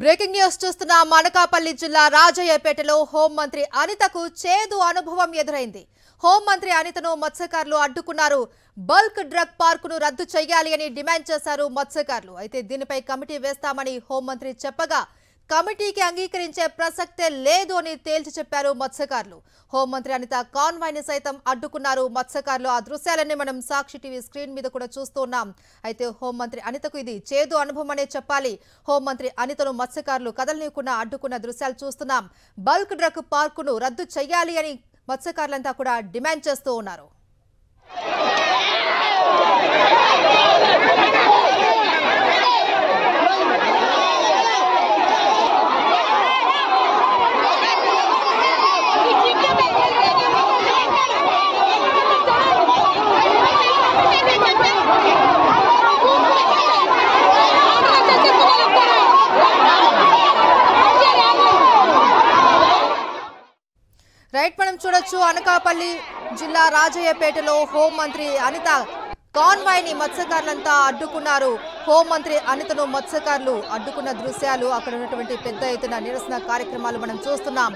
Breaking news చూస్తున్న అనకాపల్లి జిల్లా రాజయ్యపేటలో హోంమంత్రి అనితకు చేదు అనుభవం ఎదురైంది. హోంమంత్రి అనితను మత్స్యకారులు అడ్డుకున్నారు. బల్క్ డ్రగ్ పార్కును రద్దు చేయాలి అని డిమాండ్ చేశారు మత్స్యకారులు. అయితే దీనిపై కమిటీ వేస్తామని హోంమంత్రి చెప్పగా కమిటీకి అంగీకరించే ప్రసక్తే లేదు అని తేల్చి చెప్పారు మత్స్యకారులు. హోంమంత్రి అనిత కాన్వాయ్ ని సైతం అడ్డుకున్నారు మత్స్యకారులు. ఆ దృశ్యాలన్నీ మనం సాక్షి టీవీ స్క్రీన్ మీద కూడా చూస్తున్నాం. అయితే హోంమంత్రి అనితకు ఇది చేదు అనుభవం అనే చెప్పాలి. హోంమంత్రి అనితను మత్స్యకారులు కదలనీయకుండా అడ్డుకున్న దృశ్యాలు చూస్తున్నాం. బల్క్ డ్రగ్ పార్కును రద్దు చేయాలి అని మత్స్యకారులంతా కూడా డిమాండ్ చేస్తూ ఉన్నారు. రైట్, మనం చూడొచ్చు అనకాపల్లి జిల్లా రాజయ్యపేటలో హోంమంత్రి అనిత కాన్వాయ్ ని మత్స్యకారులంతా అడ్డుకున్నారు. హోంమంత్రి అనితను మత్స్యకారులు అడ్డుకున్న దృశ్యాలు, అక్కడ ఉన్నటువంటి పెద్ద ఎత్తున నిరసన కార్యక్రమాలు మనం చూస్తున్నాం.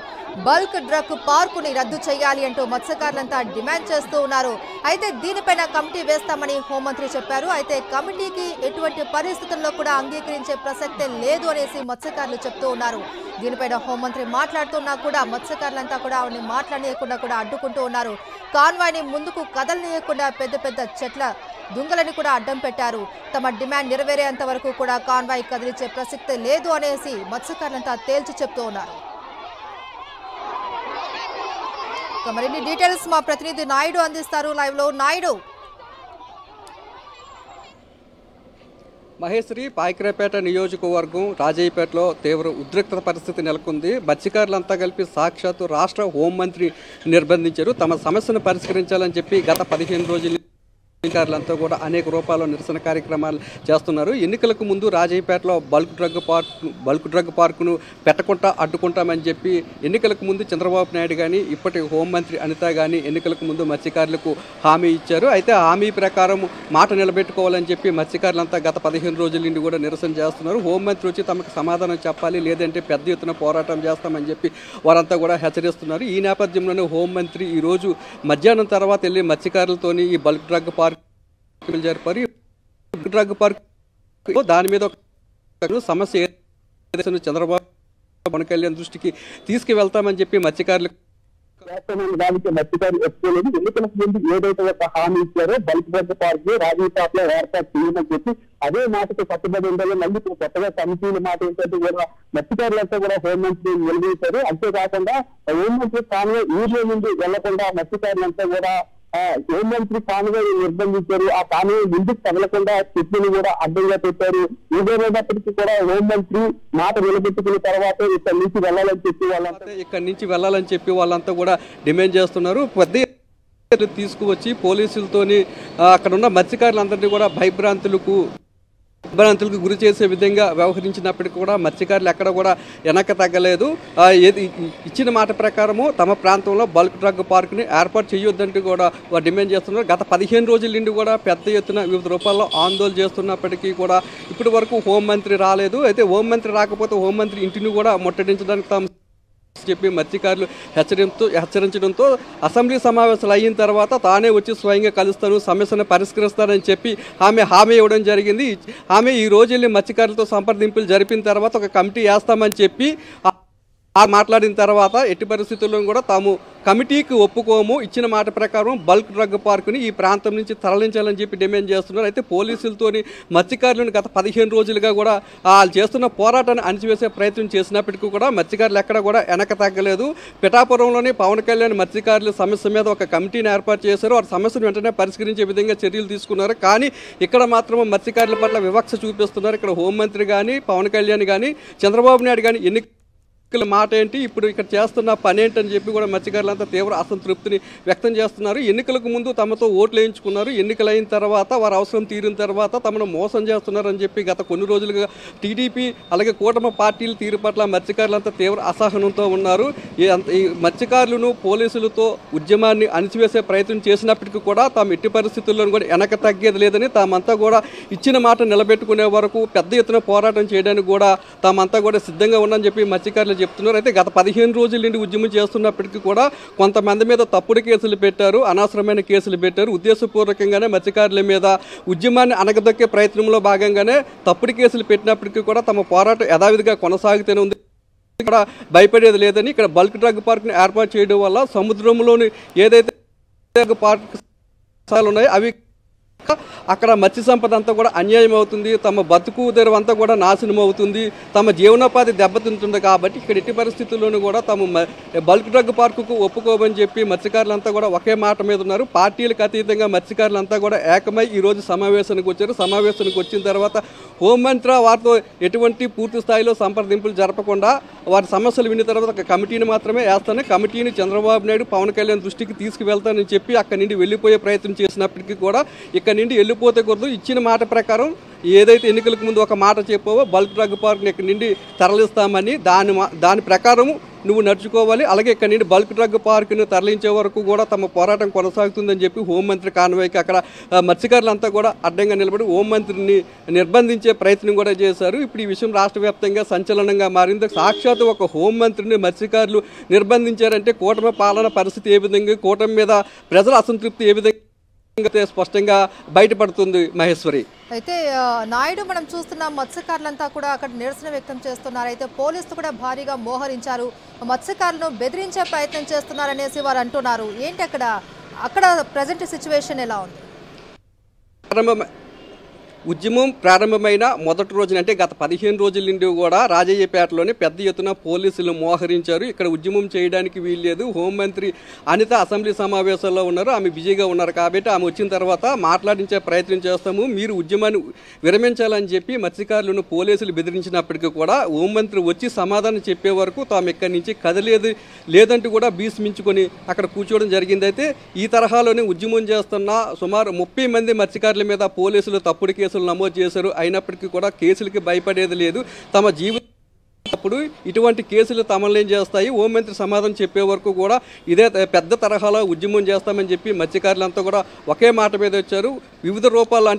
బల్క్ డ్రగ్ పార్కుని రద్దు చేయాలి అంటూ మత్స్యకారులంతా డిమాండ్ చేస్తూ ఉన్నారు. అయితే దీనిపైన కమిటీ వేస్తామని హోంమంత్రి చెప్పారు. అయితే కమిటీకి ఎటువంటి పరిస్థితుల్లో కూడా అంగీకరించే ప్రసక్తే లేదు అనేసి మత్స్యకారులు చెప్తూ ఉన్నారు. దీనిపైన హోంమంత్రి మాట్లాడుతున్నా కూడా మత్స్యకారులంతా కూడా ఆవిడని మాట్లాడనీయకుండా కూడా అడ్డుకుంటూ ఉన్నారు. కాన్వాయ్ ని ముందుకు కదలనీయకుండా పెద్ద పెద్ద చెట్ల దుంగలని కూడా అడ్డం పెట్టారు. తమ డిమాండ్ నెరవేరేంత వరకు కూడా కాన్వాయ్ కదిలించే ప్రసక్తే లేదు అనేసి మత్స్యకారులంతా తేల్చి చెప్తూ ఉన్నారు. మరిన్ని డీటెయిల్స్ మా ప్రతినిధి నాయుడు అందిస్తారు లైవ్ లో. నాయుడు, మహేశ్వరి, పాయకరాపేట నియోజకవర్గం రాజయ్యపేటలో తీవ్ర ఉద్రిక్తత పరిస్థితి నెలకొంది. మత్స్యకారులంతా కలిపి సాక్షాత్తు రాష్ట్ర హోంమంత్రి నిర్బంధించారు. తమ సమస్యను పరిష్కరించాలని చెప్పి గత 15 రోజులు అధికారులంతా కూడా అనేక రూపాల్లో నిరసన కార్యక్రమాలు చేస్తున్నారు. ఎన్నికలకు ముందు రాజయ్యపేటలో బల్క్ డ్రగ్ పార్కును పెట్టకుండా అడ్డుకుంటామని చెప్పి ఎన్నికలకు ముందు చంద్రబాబు నాయుడు కానీ ఇప్పటి హోంమంత్రి అనిత కానీ ఎన్నికలకు ముందు మత్స్యకారులకు హామీ ఇచ్చారు. అయితే హామీ ప్రకారం మాట నిలబెట్టుకోవాలని చెప్పి మత్స్యకారులంతా గత 15 రోజుల నుండి కూడా నిరసన చేస్తున్నారు. హోంమంత్రి వచ్చి తమకు సమాధానం చెప్పాలి, లేదంటే పెద్ద ఎత్తున పోరాటం చేస్తామని చెప్పి వారంతా కూడా హెచ్చరిస్తున్నారు. ఈ నేపథ్యంలోనే హోంమంత్రి ఈరోజు మధ్యాహ్నం తర్వాత వెళ్ళి మత్స్యకారులతోని ఈ బల్క్ డ్రగ్ పార్క్ జరిపారు. డ్రగ్ పార్క్ దాని మీద సమస్య చంద్రబాబు పవన్ కళ్యాణ్ దృష్టికి తీసుకువెళ్తామని చెప్పి మత్స్యకారులకు మత్స్యకారులు ఒప్పుకోలేదు. ఎన్నికలకు ముందు ఏదైతే ఒక హామీ ఇచ్చారో బల్క్ డ్రగ్ పార్క్ రాజీపాట్లో ఏర్పాటు చేయమని చెప్పి అదే మాటకు కట్టుబడి ఉండాలి. మళ్ళీ ఇప్పుడు కొత్తగా కమిటీల మాట ఏంటంటే కూడా మత్స్యకారులంతా కూడా హోంమంత్రి నిలదీశారు. అంతేకాకుండా హోంమంత్రి కాన్వాయ్ ఊర్లో నుండి వెళ్లకుండా మత్స్యకారులంతా కూడా హోంమంత్రి కాన్వాయ్ నిర్బంధించారు. ఆ కాన్వాయ్ ముందుకు తగలకుండా చెట్లను కూడా అడ్డంగా పెట్టారు. ఏదైనప్పటికీ కూడా హోంమంత్రి మాట నిలబెట్టుకున్న తర్వాత ఇక్కడి నుంచి వెళ్ళాలని చెప్పి వాళ్ళంతా కూడా డిమాండ్ చేస్తున్నారు. పెద్ద తీసుకువచ్చి పోలీసులతోని అక్కడ ఉన్న మత్స్యకారులందరినీ కూడా భయభ్రాంతులకు గురి చేసే విధంగా వ్యవహరించినప్పటికీ కూడా మత్స్యకారులు ఎక్కడ కూడా వెనక్కి తగ్గలేదు. ఇచ్చిన మాట ప్రకారము తమ ప్రాంతంలో బల్క్ డ్రగ్ పార్క్ని ఏర్పాటు చేయొద్దంటూ కూడా డిమాండ్ చేస్తున్నారు. గత 15 రోజుల నుండి కూడా పెద్ద ఎత్తున వివిధ రూపాల్లో ఆందోళన చేస్తున్నప్పటికీ కూడా ఇప్పటి వరకు హోంమంత్రి రాలేదు. అయితే హోంమంత్రి రాకపోతే హోంమంత్రి ఇంటిని కూడా ముట్టడించడానికి తాము చెప్పి మత్స్యకారులు హెచ్చరించడంతో అసెంబ్లీ సమావేశాలు అయిన తర్వాత తానే వచ్చి స్వయంగా కలుస్తాను, సమస్యను పరిష్కరిస్తానని చెప్పి హామీ ఇవ్వడం జరిగింది. ఆమె ఈ రోజు వెళ్ళి మత్స్యకారులతో సంప్రదింపులు జరిపిన తర్వాత ఒక కమిటీ వేస్తామని చెప్పి మాట్లాడిన తర్వాత ఎట్టి పరిస్థితుల్లో కూడా తాము కమిటీకి ఒప్పుకోము, ఇచ్చిన మాట ప్రకారం బల్క్ డ్రగ్ పార్కుని ఈ ప్రాంతం నుంచి తరలించాలని చెప్పి డిమాండ్ చేస్తున్నారు. అయితే పోలీసులతోని మత్స్యకారులను గత 15 రోజులుగా కూడా వాళ్ళు చేస్తున్న పోరాటాన్ని అణిచివేసే ప్రయత్నం చేసినప్పటికీ కూడా మత్స్యకారులు ఎక్కడ కూడా వెనక తగ్గలేదు. పిఠాపురంలోని పవన్ కళ్యాణ్ మత్స్యకారుల సమస్య మీద ఒక కమిటీని ఏర్పాటు చేశారు. ఆ సమస్యను వెంటనే పరిష్కరించే విధంగా చర్యలు తీసుకున్నారు. కానీ ఇక్కడ మాత్రం మత్స్యకారుల పట్ల వివక్ష చూపిస్తున్నారు. ఇక్కడ హోంమంత్రి కానీ పవన్ కళ్యాణ్ కానీ చంద్రబాబు నాయుడు కానీ మాట ఏంటి, ఇప్పుడు ఇక్కడ చేస్తున్న పని ఏంటని చెప్పి కూడా మత్స్యకారులంతా తీవ్ర అసంతృప్తిని వ్యక్తం చేస్తున్నారు. ఎన్నికలకు ముందు తమతో ఓట్లు వేయించుకున్నారు, ఎన్నికలైన తర్వాత వారి అవసరం తీరిన తర్వాత తమను మోసం చేస్తున్నారని చెప్పి గత కొన్ని రోజులుగా టీడీపీ అలాగే కూటమి పార్టీల తీరు పట్ల మత్స్యకారులంతా తీవ్ర అసహనంతో ఉన్నారు. ఈ మత్స్యకారులను పోలీసులతో ఉద్యమాన్ని అణిచివేసే ప్రయత్నం చేసినప్పటికీ కూడా తాము ఎట్టి పరిస్థితుల్లో కూడా వెనక తగ్గేది లేదని, తామంతా కూడా ఇచ్చిన మాట నిలబెట్టుకునే వరకు పెద్ద ఎత్తున పోరాటం చేయడానికి కూడా తామంతా కూడా సిద్ధంగా ఉన్నామని చెప్పి మత్స్యకారులు చెప్తున్నారు. అయితే గత 15 రోజుల నుండి ఉద్యమం చేస్తున్నప్పటికీ కూడా కొంతమంది మీద తప్పుడు కేసులు పెట్టారు, అనవసరమైన కేసులు పెట్టారు. ఉద్దేశపూర్వకంగానే మత్స్యకారుల మీద ఉద్యమాన్ని అణగదొక్కే ప్రయత్నంలో భాగంగానే తప్పుడు కేసులు పెట్టినప్పటికీ కూడా తమ పోరాటం యథావిధిగా కొనసాగుతూనే ఉంది. ఇక్కడ భయపడేది లేదని ఇక్కడ బల్క్ డ్రగ్ పార్క్ని ఏర్పాటు చేయడం వల్ల సముద్రంలోని ఏదైతే పార్క్ ఉన్నాయో అవి అక్కడ మత్స్య సంపద అంతా కూడా అన్యాయం అవుతుంది, తమ బతుకు తెరువు అంతా కూడా నాశనం అవుతుంది, తమ జీవనోపాధి దెబ్బతింటుంది. కాబట్టి ఇక్కడ ఎట్టి పరిస్థితుల్లోనూ కూడా తమ బల్క్ డ్రగ్ పార్కుకు ఒప్పుకోమని చెప్పి మత్స్యకారులంతా కూడా ఒకే మాట మీద ఉన్నారు. పార్టీలకు అతీతంగా మత్స్యకారులంతా కూడా ఏకమై ఈరోజు సమావేశానికి వచ్చారు. సమావేశానికి వచ్చిన తర్వాత హోంమంత్రి వారితో ఎటువంటి పూర్తి స్థాయిలో సంప్రదింపులు జరపకుండా వారి సమస్యలు విన్న తర్వాత ఒక కమిటీని మాత్రమే వేస్తాను, కమిటీని చంద్రబాబు నాయుడు పవన్ కళ్యాణ్ దృష్టికి తీసుకువెళ్తానని చెప్పి అక్కడి నుండి వెళ్ళిపోయే ప్రయత్నం చేసినప్పటికీ కూడా ఇక్కడ నుండి వెళ్ళిపోతే కుదరదు. ఇచ్చిన మాట ప్రకారం ఏదైతే ఎన్నికలకు ముందు ఒక మాట చెప్పావో బల్క్ డ్రగ్ పార్క్ని ఇక్కడి నుండి తరలిస్తామని దాని ప్రకారం నువ్వు నడుచుకోవాలి. అలాగే ఇక్కడ నుండి బల్క్ డ్రగ్ పార్క్ను తరలించే వరకు కూడా తమ పోరాటం కొనసాగుతుందని చెప్పి హోంమంత్రి కాన్వాయ్కి అక్కడ మత్స్యకారులంతా కూడా అడ్డంగా నిలబడి హోంమంత్రిని నిర్బంధించే ప్రయత్నం కూడా చేశారు. ఇప్పుడు ఈ విషయం రాష్ట్ర వ్యాప్తంగా సంచలనంగా మారింది. సాక్షాత్తు ఒక హోంమంత్రిని మత్స్యకారులు నిర్బంధించారంటే కూటమి పాలన పరిస్థితి ఏ విధంగా, కూటమి మీద ప్రజల అసంతృప్తి ఏ విధంగా స్పష్టంగా బయటపడుతుంది మహేశ్వరి. అయితే నాయుడు మనం చూస్తున్నాం మత్స్యకారులంతా కూడా అక్కడ నిరసన వ్యక్తం చేస్తున్నారు. అయితే పోలీసులు కూడా భారీగా మోహరించారు, మత్స్యకారులను బెదిరించే ప్రయత్నం చేస్తున్నారనేసి వారు అంటున్నారు. ఏంటి అక్కడ ప్రజెంట్ సిచ్యువేషన్ ఎలా ఉంది? ఉద్యమం ప్రారంభమైన మొదటి రోజున అంటే గత 15 రోజుల నుండి కూడా రాజయ్యపేటలోని పెద్ద ఎత్తున పోలీసులు మోహరించారు. ఇక్కడ ఉద్యమం చేయడానికి వీల్లేదు. హోంమంత్రి అనిత అసెంబ్లీ సమావేశాల్లో ఉన్నారు, ఆమె బిజీగా ఉన్నారు కాబట్టి ఆమె వచ్చిన తర్వాత మాట్లాడించే ప్రయత్నం చేస్తాము, మీరు ఉద్యమాన్ని విరమించాలని చెప్పి మత్స్యకారులను పోలీసులు బెదిరించినప్పటికీ కూడా హోంమంత్రి వచ్చి సమాధానం చెప్పే వరకు తాము ఇక్కడి నుంచి కదలేదు లేదంటూ కూడా భీష్మించుకొని అక్కడ కూర్చోవడం జరిగింది. అయితే ఈ తరహాలోనే ఉద్యమం చేస్తున్న సుమారు 30 మంది మత్స్యకారుల మీద పోలీసులు తప్పుడు కేసులు నమోదు చేశారు. అయినప్పటికీ కూడా కేసులకి భయపడేది లేదు. తమ జీవితప్పుడు ఇటువంటి కేసులు తమల్ని ఏం చేస్తాయి, హోంమంత్రి సమాధానం చెప్పే వరకు కూడా ఇదే పెద్ద తరహాలో ఉద్యమం చేస్తామని చెప్పి మత్స్యకారులంతా కూడా ఒకే మాట మీద వచ్చారు. వివిధ రూపాలు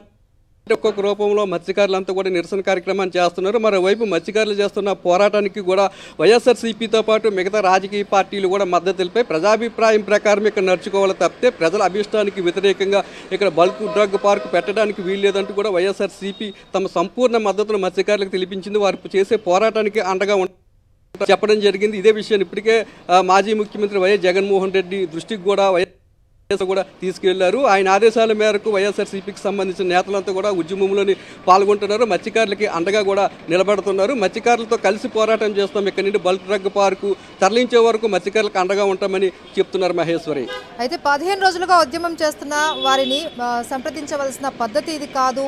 ఒక్కొక్క రూపంలో మత్స్యకారులంతా కూడా నిరసన కార్యక్రమాన్ని చేస్తున్నారు. మరోవైపు మత్స్యకారులు చేస్తున్న పోరాటానికి కూడా వైఎస్ఆర్సీపీతో పాటు మిగతా రాజకీయ పార్టీలు కూడా మద్దతు తెలిపాయి. ప్రజాభిప్రాయం ప్రకారం ఇక్కడ నడుచుకోవాలి తప్పితే ప్రజల అభిష్టానికి వ్యతిరేకంగా ఇక్కడ బల్క్ డ్రగ్ పార్క్ పెట్టడానికి వీల్లేదంటూ కూడా వైఎస్ఆర్సీపీ తమ సంపూర్ణ మద్దతును మత్స్యకారులకు తెలిపించింది. వారు చేసే పోరాటానికి అండగా చెప్పడం జరిగింది. ఇదే విషయాన్ని ఇప్పటికే మాజీ ముఖ్యమంత్రి వైఎస్ జగన్మోహన్ రెడ్డి దృష్టికి కూడా తీసుకెళ్లారు. ఆయన ఆదేశాల మేరకు వైఎస్ఆర్సీపీకి సంబంధించిన నేతలంతా కూడా ఉద్యమంలోని పాల్గొంటున్నారు, మత్స్యకారులకి అండగా కూడా నిలబడుతున్నారు. మత్స్యకారులతో కలిసి పోరాటం చేస్తాం, ఇక్కడ నుండి బల్క్ డ్రగ్ పార్కు తరలించే వరకు మత్స్యకారులకు అండగా ఉంటామని చెప్తున్నారు మహేశ్వరి. అయితే 15 రోజులుగా ఉద్యమం చేస్తున్న వారిని సంప్రదించవలసిన పద్ధతి ఇది కాదు,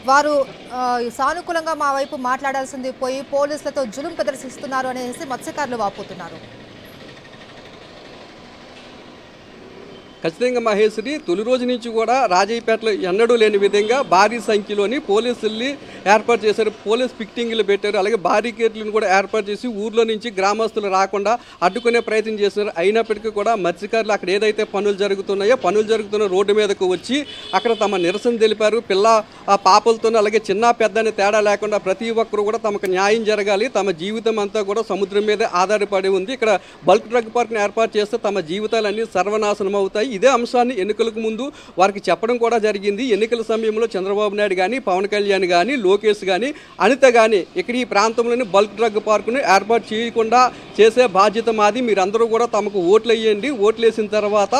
వారు సానుకూలంగా మా వైపు మాట్లాడాల్సింది పోయి పోలీసులతో జులుం ప్రదర్శిస్తున్నారు అనేసి మత్స్యకారులు వాపోతున్నారు. ఖచ్చితంగా మహేశ్వరి, తొలి రోజు నుంచి కూడా రాజయ్యపేటలో ఎన్నడూ లేని విధంగా భారీ సంఖ్యలోని పోలీసుల్ని ఏర్పాటు చేశారు, పోలీస్ పిక్టింగ్లు పెట్టారు, అలాగే బారికేడ్లను కూడా ఏర్పాటు చేసి ఊర్లో నుంచి గ్రామస్తులు రాకుండా అడ్డుకునే ప్రయత్నం చేశారు. అయినప్పటికీ కూడా మత్స్యకారులు అక్కడ ఏదైతే పనులు జరుగుతున్న రోడ్డు మీదకు వచ్చి అక్కడ తమ నిరసన తెలిపారు. పాపలతో అలాగే చిన్న పెద్దని తేడా లేకుండా ప్రతి ఒక్కరు కూడా తమకు న్యాయం జరగాలి, తమ జీవితం అంతా కూడా సముద్రం మీదే ఆధారపడి ఉంది, ఇక్కడ బల్క్ డ్రగ్ పార్క్ని ఏర్పాటు చేస్తే తమ జీవితాలన్నీ సర్వనాశనం అవుతాయి. ఇదే అంశాన్ని ఎన్నికలకు ముందు వారికి చెప్పడం కూడా జరిగింది. ఎన్నికల సమయంలో చంద్రబాబు నాయుడు కానీ, పవన్ కళ్యాణ్ కానీ, లోకేష్ కానీ, అనిత కానీ ఇక్కడ ఈ ప్రాంతంలోని బల్క్ డ్రగ్ పార్కును ఏర్పాటు చేయకుండా చేసే బాధ్యత మాది, మీరందరూ కూడా తమకు ఓట్లు వేయండి, ఓట్లు వేసిన తర్వాత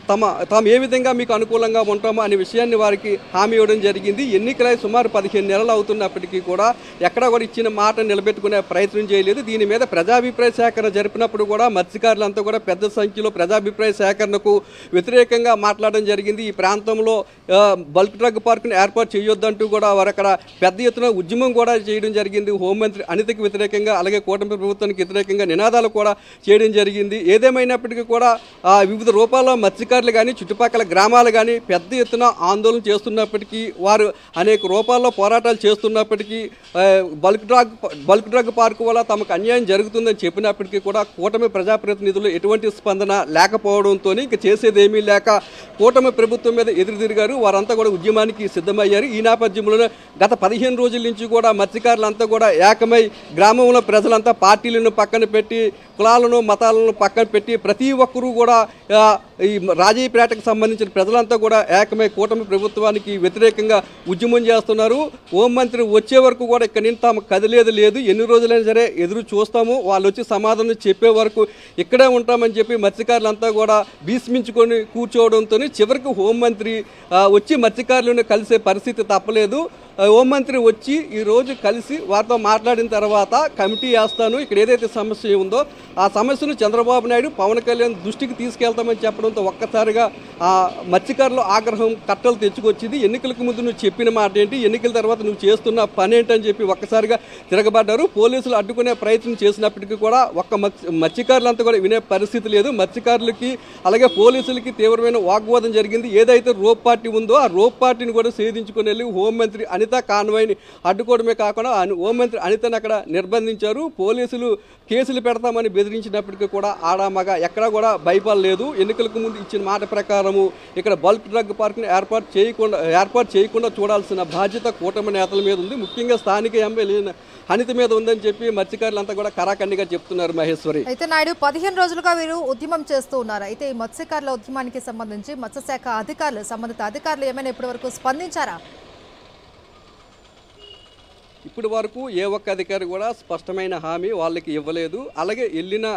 తాము ఏ విధంగా మీకు అనుకూలంగా ఉంటామో అనే విషయాన్ని వారికి హామీ ఇవ్వడం జరిగింది. ఎన్నికలై సుమారు 15 నెలలు అవుతున్నప్పటికీ కూడా ఎక్కడా కూడా ఇచ్చిన మాట నిలబెట్టుకునే ప్రయత్నం చేయలేదు. దీని మీద ప్రజాభిప్రాయ సేకరణ జరిపినప్పుడు కూడా మత్స్యకారులంతా కూడా పెద్ద సంఖ్యలో ప్రజాభిప్రాయ సేకరణకు వ్యతిరేకంగా మాట్లాడడం జరిగింది. ఈ ప్రాంతంలో బల్క్ డ్రగ్ పార్కును ఏర్పాటు చేయొద్దంటూ కూడా వారు అక్కడ పెద్ద ఎత్తున ఉద్యమం కూడా చేయడం జరిగింది. హోంమంత్రి అనితకి వ్యతిరేకంగా, అలాగే కూటమి ప్రభుత్వానికి వ్యతిరేకంగా నినాదాలు కూడా చేయడం జరిగింది. ఏదేమైనప్పటికీ కూడా వివిధ రూపాల్లో మత్స్యకారులు కానీ చుట్టుపక్కల గ్రామాలు కానీ పెద్ద ఎత్తున ఆందోళన చేస్తున్నప్పటికీ, వారు అనేక రూపాల్లో పోరాటాలు చేస్తున్నప్పటికీ బల్క్ డ్రగ్ పార్కు వల్ల తమకు అన్యాయం జరుగుతుందని చెప్పినప్పటికీ కూడా కూటమి ప్రజాప్రతినిధులు ఎటువంటి స్పందన లేకపోవడంతో ఇంక చేసేదేమీ లేక కూటమి ప్రభుత్వం మీద ఎదురు తిరిగారు. వారంతా కూడా ఉద్యమానికి సిద్ధమయ్యారు. ఈ నేపథ్యంలో గత 15 రోజుల నుంచి కూడా మత్స్యకారులంతా కూడా ఏకమై గ్రామంలో ప్రజలంతా పార్టీలను పక్కన పెట్టి, కులాలను మతాలను పక్కన పెట్టి ప్రతి ఒక్కరూ కూడా ఈ రాజీపేటకు సంబంధించిన ప్రజలంతా కూడా ఏకమై కూటమి ప్రభుత్వానికి వ్యతిరేకంగా ఉద్యమం చేస్తున్నారు. హోంమంత్రి వచ్చే వరకు కూడా ఇక్కడి నుంచి తాము కదిలేదు లేదు, ఎన్ని రోజులైనా సరే ఎదురు చూస్తాము, వాళ్ళు వచ్చి సమాధానం చెప్పే వరకు ఇక్కడే ఉంటామని చెప్పి మత్స్యకారులంతా కూడా భీష్మించుకొని కూర్చోవడంతో చివరికి హోంమంత్రి వచ్చి మత్స్యకారులను కలిసే పరిస్థితి తప్పలేదు. హోంమంత్రి వచ్చి ఈరోజు కలిసి వారితో మాట్లాడిన తర్వాత కమిటీ వేస్తాను, ఇక్కడ ఏదైతే సమస్య ఉందో ఆ సమస్యను చంద్రబాబు నాయుడు పవన్ కళ్యాణ్ దృష్టికి తీసుకెళ్తామని చెప్పడంతో ఒక్కసారిగా మత్స్యకారుల ఆగ్రహం కట్టలు తెచ్చుకొచ్చింది. ఎన్నికలకు ముందు నువ్వు చెప్పిన మాట ఏంటి, ఎన్నికల తర్వాత నువ్వు చేస్తున్న పని ఏంటని చెప్పి ఒక్కసారిగా తిరగబడ్డారు. పోలీసులు అడ్డుకునే ప్రయత్నం చేసినప్పటికీ కూడా మత్స్యకారులంతా కూడా వినే పరిస్థితి లేదు. మత్స్యకారులకి అలాగే పోలీసులకి తీవ్రమైన వాగ్వాదం జరిగింది. ఏదైతే రోప్ పార్టీ ఉందో ఆ రోప్ పార్టీని కూడా సేధించుకుని వెళ్ళి హోంమంత్రి అనిత కాన్వాయ్ని అడ్డుకోవడమే కాకుండా హోంమంత్రి అనితను అక్కడ నిర్బంధించారు. పోలీసులు కేసులు పెడతామని బెదిరించినప్పటికీ కూడా ఆడామగ ఎక్కడా కూడా భయపడలేదు. ఎన్నికలకు ముందు ఇచ్చిన మాట ప్రకారము ఇక్కడ బల్క్ డ్రగ్ పార్క్ని ఏర్పాటు చేయకుండా చూడాల్సిన బాధ్యత కూటమి నేతల మీద ఉంది. ముఖ్యంగా స్థానిక ఎమ్మెల్యే అనిత మీద ఉందని చెప్పి మత్స్యకారులంతా కూడా కరాఖండిగా చెప్తున్నారు. మహేశ్వరి అయితే నాయుడు 15 రోజులుగా వీరు ఉద్యమం చేస్తూ ఉన్నారు. అయితే ఈ మత్స్యకారుల ఉద్యమానికి సంబంధించి మత్స్యశాఖ అధికారులు, సంబంధిత అధికారులు ఏమైనా ఇప్పటి వరకు స్పందించారా? ఇప్పటి వరకు ఏ ఒక్క అధికారి కూడా స్పష్టమైన హామీ వాళ్ళకి ఇవ్వలేదు. అలాగే వెళ్ళిన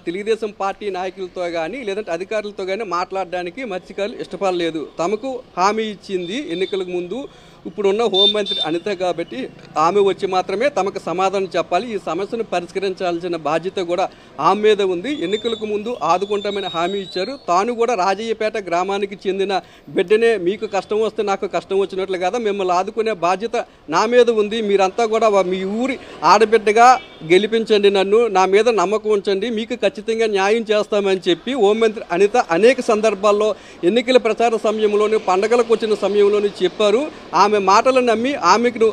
తెలుగుదేశం పార్టీ నాయకులతో కానీ లేదంటే అధికారులతో కానీ మాట్లాడడానికి మత్స్యకారులు ఇష్టపడలేదు. తమకు హామీ ఇచ్చింది ఎన్నికలకు ముందు ఇప్పుడున్న హోంమంత్రి అనిత కాబట్టి ఆమె వచ్చి మాత్రమే తమకు సమాధానం చెప్పాలి. ఈ సమస్యను పరిష్కరించాల్సిన బాధ్యత కూడా ఆమె మీద ఉంది. ఎన్నికలకు ముందు ఆదుకుంటామని హామీ ఇచ్చారు. తాను కూడా రాజయ్యపేట గ్రామానికి చెందిన బిడ్డనే, మీకు కష్టం వస్తే నాకు కష్టం వచ్చినట్లు కదా, మిమ్మల్ని ఆదుకునే బాధ్యత నా మీద ఉంది, మీరంతా కూడా మీ ఊరి ఆడబిడ్డగా గెలిపించండి, నన్ను నా మీద నమ్మకం ఉంచండి, మీకు ఖచ్చితంగా న్యాయం చేస్తామని చెప్పి హోంమంత్రి అనిత అనేక సందర్భాల్లో ఎన్నికల ప్రచార సమయంలోని, పండగలకు వచ్చిన సమయంలోని చెప్పారు. ఆమె మాటలను నమ్మి ఆమెకు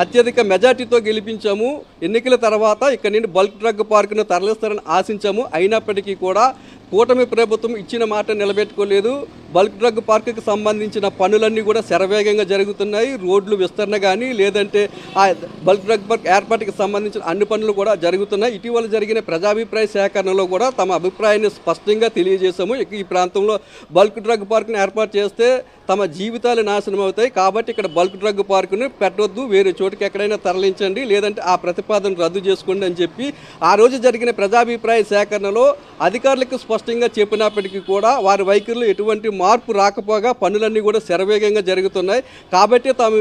అత్యధిక మెజార్టీతో గెలిపించాము. ఎన్నికల తర్వాత ఇక్కడ నుండి బల్క్ డ్రగ్ పార్కును తరలిస్తారని ఆశించాము. అయినప్పటికీ కూడా కూటమి ప్రభుత్వం ఇచ్చిన మాట నిలబెట్టుకోలేదు. బల్క్ డ్రగ్ పార్కుకి సంబంధించిన పనులన్నీ కూడా శరవేగంగా జరుగుతున్నాయి. రోడ్లు విస్తరణ కానీ లేదంటే ఆ బల్క్ డ్రగ్ పార్క్ ఏర్పాటుకి సంబంధించిన అన్ని పనులు కూడా జరుగుతున్నాయి. ఇటీవల జరిగిన ప్రజాభిప్రాయ సేకరణలో కూడా తమ అభిప్రాయాన్ని స్పష్టంగా తెలియజేశాము. ఈ ప్రాంతంలో బల్క్ డ్రగ్ పార్కును ఏర్పాటు చేస్తే తమ జీవితాలు నాశనం అవుతాయి, కాబట్టి ఇక్కడ బల్క్ డ్రగ్ పార్కును పెట్టవద్దు, వేరే చోటుకి ఎక్కడైనా తరలించండి, లేదంటే ఆ ప్రతిపాదన రద్దు చేసుకోండి అని చెప్పి ఆ రోజు జరిగిన ప్రజాభిప్రాయ సేకరణలో అధికారులకు స్పష్టంగా చెప్పినప్పటికీ కూడా వారి వైఖరిలో ఎటువంటి మార్పు రాకపోగా పనులన్నీ కూడా శరవేగంగా జరుగుతున్నాయి. కాబట్టి తాము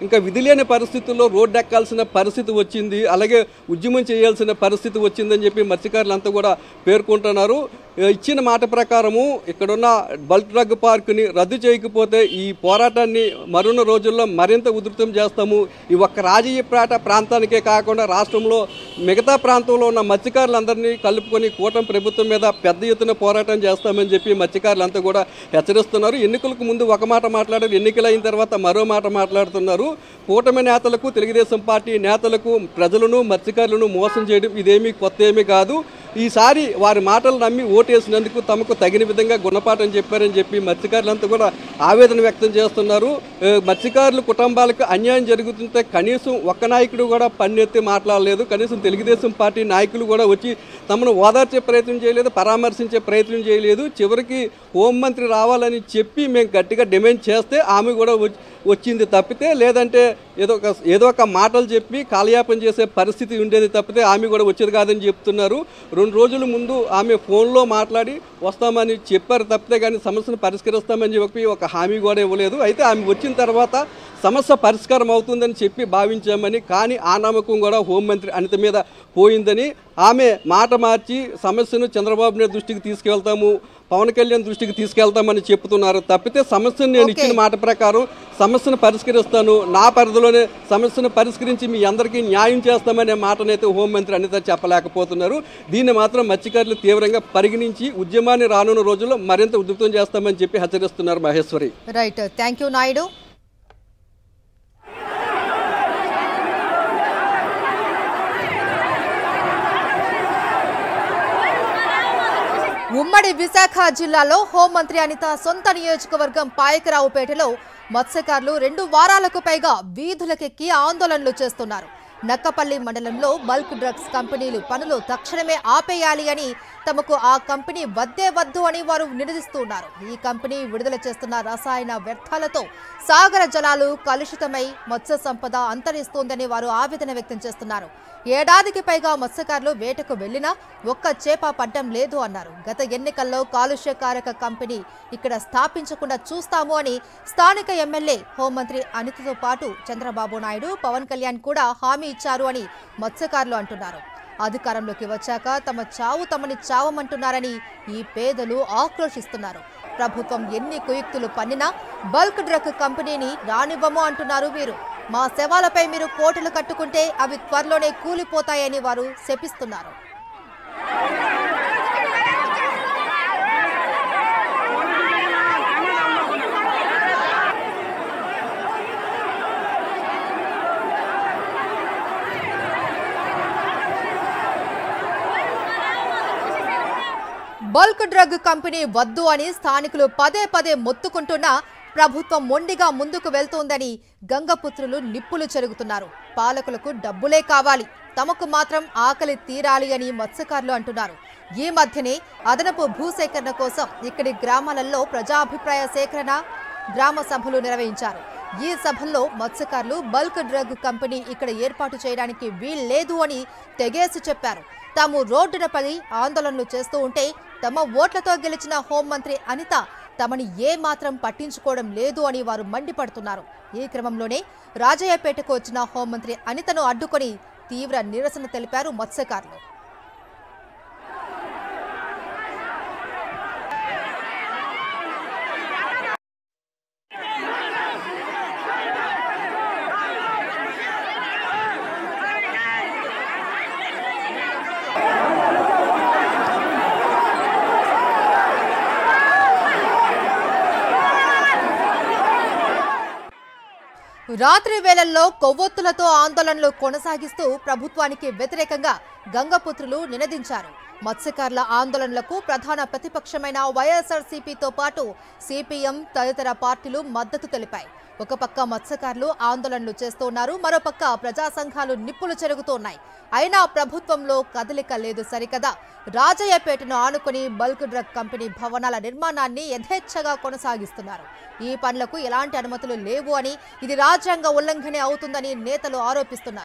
ఇంకా విధి లేని పరిస్థితుల్లో రోడ్డు ఎక్కాల్సిన పరిస్థితి వచ్చింది, అలాగే ఉద్యమం చేయాల్సిన పరిస్థితి వచ్చిందని చెప్పి మత్స్యకారులంతా కూడా పేర్కొంటున్నారు. ఇచ్చిన మాట ప్రకారము ఇక్కడున్న బల్క్ డ్రగ్ పార్కుని రద్దు చేయకపోతే ఈ పోరాటాన్ని మరున్న రోజుల్లో మరింత ఉధృతం చేస్తాము. ఈ ఒక్క రాజయ్యపేట ప్రాంతానికే కాకుండా రాష్ట్రంలో మిగతా ప్రాంతంలో ఉన్న మత్స్యకారులందరినీ కలుపుకొని కూటమి ప్రభుత్వం మీద పెద్ద ఎత్తున పోరాటం చేస్తామని చెప్పి మత్స్యకారులంతా కూడా హెచ్చరిస్తున్నారు. ఎన్నికలకు ముందు ఒక మాట మాట్లాడారు, ఎన్నికలు అయిన తర్వాత మరో మాట మాట్లాడుతున్నారు. కూటమి నేతలకు, తెలుగుదేశం పార్టీ నేతలకు ప్రజలను, మత్స్యకారులను మోసం చేయడం ఇదేమీ కొత్త ఏమీ కాదు. ఈసారి వారి మాటలు నమ్మి ఓటేసినందుకు తమకు తగిన విధంగా గుణపాఠం చెప్పారని చెప్పి మత్స్యకారులంతా కూడా ఆవేదన వ్యక్తం చేస్తున్నారు. మత్స్యకారుల కుటుంబాలకు అన్యాయం జరుగుతుంటే కనీసం ఒక్క నాయకుడు కూడా పన్నెత్తి మాట్లాడలేదు. కనీసం తెలుగుదేశం పార్టీ నాయకులు కూడా వచ్చి తమను ఓదార్చే ప్రయత్నం చేయలేదు, పరామర్శించే ప్రయత్నం చేయలేదు. చివరికి హోంమంత్రి రావాలని చెప్పి మేము గట్టిగా డిమాండ్ చేస్తే ఆమె కూడా వచ్చింది తప్పితే, లేదంటే ఏదో ఒక మాటలు చెప్పి కాలయాపన చేసే పరిస్థితి ఉండేది తప్పితే ఆమె కూడా వచ్చేది కాదని చెప్తున్నారు. 2 రోజుల ముందు ఆమె ఫోన్లో మాట్లాడి వస్తామని చెప్పారు తప్పితే కానీ సమస్యను పరిష్కరిస్తామని చెప్పి ఒక హామీ కూడా ఇవ్వలేదు. అయితే ఆమె వచ్చిన తర్వాత సమస్య పరిష్కారం అవుతుందని చెప్పి భావించామని, కానీ ఆ నమ్మకం కూడా హోంమంత్రి అనిత మీద పోయిందని ఆమె మాట మార్చి సమస్యను చంద్రబాబు నాయుడు దృష్టికి తీసుకెళ్తాము, పవన్ కళ్యాణ్ దృష్టికి తీసుకెళ్తామని చెప్తున్నారు తప్పితే సమస్యను నేను ఇచ్చిన మాట ప్రకారం సమస్యను పరిష్కరిస్తాను, నా పరిధిలోనే సమస్యను పరిష్కరించి మీ అందరికీ న్యాయం చేస్తామనే మాటనైతే హోంమంత్రి అనిత చెప్పలేకపోతున్నారు. దీన్ని మాత్రం మత్స్యకారులు తీవ్రంగా పరిగణించి ఉద్యమాన్ని రానున్న రోజుల్లో మరింత ఉధృతం చేస్తామని చెప్పి హెచ్చరిస్తున్నారు Maheshwari. Right, thank you Naidu. ఉమ్మడి విశాఖ జిల్లాలో హోంమంత్రి అనిత సొంత నియోజకవర్గం పాయకరావుపేటలో మత్స్యకారులు 2 వారాలకు పైగా వీధులకెక్కి ఆందోళనలు చేస్తున్నారు. నక్కపల్లి మండలంలో బల్క్ డ్రగ్స్ కంపెనీలు పనులు తక్షణమే ఆపేయాలి అని, తమకు ఆ కంపెనీ వద్దే వద్దు అని వారు నినదిస్తున్నారు. ఈ కంపెనీ విడుదల చేస్తున్న రసాయన వ్యర్థాలతో సాగర జలాలు కలుషితమై మత్స్య సంపద అంతరిస్తోందని వారు ఆవేదన వ్యక్తం చేస్తున్నారు. ఏడాదికి పైగా మత్స్యకారులు వేటకు వెళ్లినా ఒక్క చేప పడ్డం లేదు అన్నారు. గత ఎన్నికల్లో కాలుష్యకారక కంపెనీ ఇక్కడ స్థాపించకుండా చూస్తాము అని స్థానిక ఎమ్మెల్యే హోంమంత్రి అనితతో పాటు చంద్రబాబు నాయుడు, పవన్ కళ్యాణ్ కూడా హామీ ఇచ్చారు అని మత్స్యకారులు అంటున్నారు. అధికారంలోకి వచ్చాక తమ చావు తమని చావమంటున్నారని ఈ పేదలు ఆక్రోశిస్తున్నారు. ప్రభుత్వం ఎన్ని కుయుక్తులు పన్నినా బల్క్ డ్రగ్ కంపెనీని రానివ్వము అంటున్నారు వీరు. మా శవాలపై మీరు కోటలు కట్టుకుంటే అవి త్వరలోనే కూలిపోతాయని వారు శపిస్తున్నారు. బల్క్ డ్రగ్ కంపెనీ వద్దు అని స్థానికులు పదే పదే మొత్తుకుంటున్నా ప్రభుత్వం మొండిగా ముందుకు వెళ్తోందని గంగపుత్రులు నిప్పులు చెరుగుతున్నారు. పాలకులకు డబ్బులే కావాలి, తమకు మాత్రం ఆకలి తీరాలి అని మత్స్యకారులు అంటున్నారు. ఈ మధ్యనే అదనపు భూసేకరణ కోసం ఇక్కడి గ్రామాలలో ప్రజాభిప్రాయ సేకరణ గ్రామ సభలు నిర్వహించారు. ఈ సభల్లో మత్స్యకారులు బల్క్ డ్రగ్ కంపెనీ ఇక్కడ ఏర్పాటు చేయడానికి వీల్లేదు అని తెగేసి చెప్పారు. తాము రోడ్డున పడి ఆందోళనలు చేస్తూ ఉంటే తమ ఓట్లతో గెలిచిన హోంమంత్రి అనిత తమని ఏమాత్రం పట్టించుకోవడం లేదు అని వారు మండిపడుతున్నారు. ఈ క్రమంలోనే రాజయ్యపేటకు వచ్చిన హోంమంత్రి అనితను అడ్డుకొని తీవ్ర నిరసన తెలిపారు మత్స్యకారులు. రాత్రి వేళల్లో కొవ్వొత్తులతో ఆందోళనలు కొనసాగిస్తూ ప్రభుత్వానికి వ్యతిరేకంగా గంగపుత్రులు నినదించారు. మత్స్యకారుల ఆందోళనలకు ప్రధాన ప్రతిపక్షమైన వైఎస్ఆర్సీపీతో పాటు సిపిఎం తదితర పార్టీలు మద్దతు తెలిపాయి. ఒక పక్క మత్స్యకారులు ఆందోళనలు చేస్తున్నారు, మరోపక్క ప్రజా సంఘాలు నిప్పులు చెరుగుతున్నాయి. అయినా ప్రభుత్వంలో కదలిక లేదు సరికదా. రాజయ్యపేటను ఆనుకుని బల్క్ డ్రగ్ కంపెనీ భవనాల నిర్మాణాన్ని యథేచ్ఛగా కొనసాగిస్తున్నారు. ఈ పనులకు ఎలాంటి అనుమతులు లేవు అని, ఇది రాజ్యాంగ ఉల్లంఘనే అవుతుందని నేతలు ఆరోపిస్తున్నారు.